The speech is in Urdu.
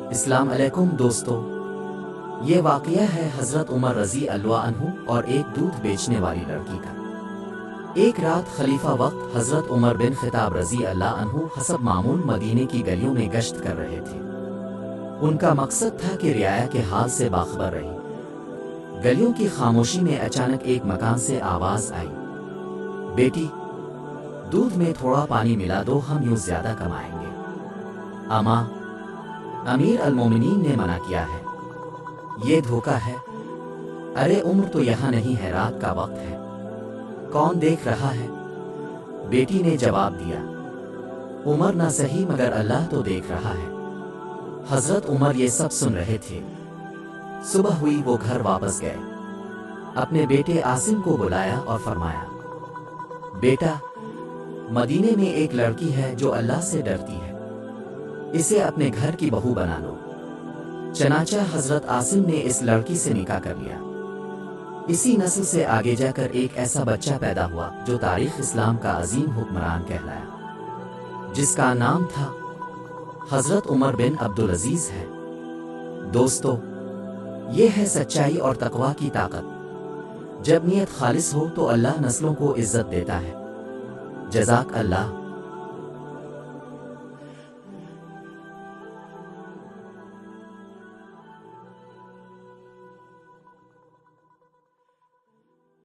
السلام علیکم دوستو، یہ واقعہ ہے حضرت عمر رضی اللہ عنہ اور ایک دودھ بیچنے والی لڑکی کا۔ ایک رات خلیفہ وقت حضرت عمر بن خطاب رضی اللہ عنہ حسب معمول مدینے کی گلیوں میں گشت کر رہے تھے۔ ان کا مقصد تھا کہ رعایا کے حال سے باخبر رہے۔ گلیوں کی خاموشی میں اچانک ایک مکان سے آواز آئی، بیٹی، دودھ میں تھوڑا پانی ملا دو، ہم یوں زیادہ کمائیں گے۔ اماں، امیر المومنین نے منع کیا ہے، یہ دھوکہ ہے۔ ارے عمر تو یہاں نہیں ہے، رات کا وقت ہے، کون دیکھ رہا ہے؟ بیٹی نے جواب دیا، عمر نہ صحیح مگر اللہ تو دیکھ رہا ہے۔ حضرت عمر یہ سب سن رہے تھے۔ صبح ہوئی، وہ گھر واپس گئے، اپنے بیٹے عاصم کو بلایا اور فرمایا، بیٹا، مدینے میں ایک لڑکی ہے جو اللہ سے ڈرتی ہے، اسے اپنے گھر کی بہو بنا لو۔ چنانچہ حضرت عاصم نے اس لڑکی سے نکاح کر لیا۔ اسی نسل سے آگے جا کر ایک ایسا بچہ پیدا ہوا جو تاریخ اسلام کا عظیم حکمران کہلایا، جس کا نام تھا حضرت عمر بن عبدالعزیز ہے۔ دوستو، یہ ہے سچائی اور تقویٰ کی طاقت۔ جب نیت خالص ہو تو اللہ نسلوں کو عزت دیتا ہے۔ جزاک اللہ۔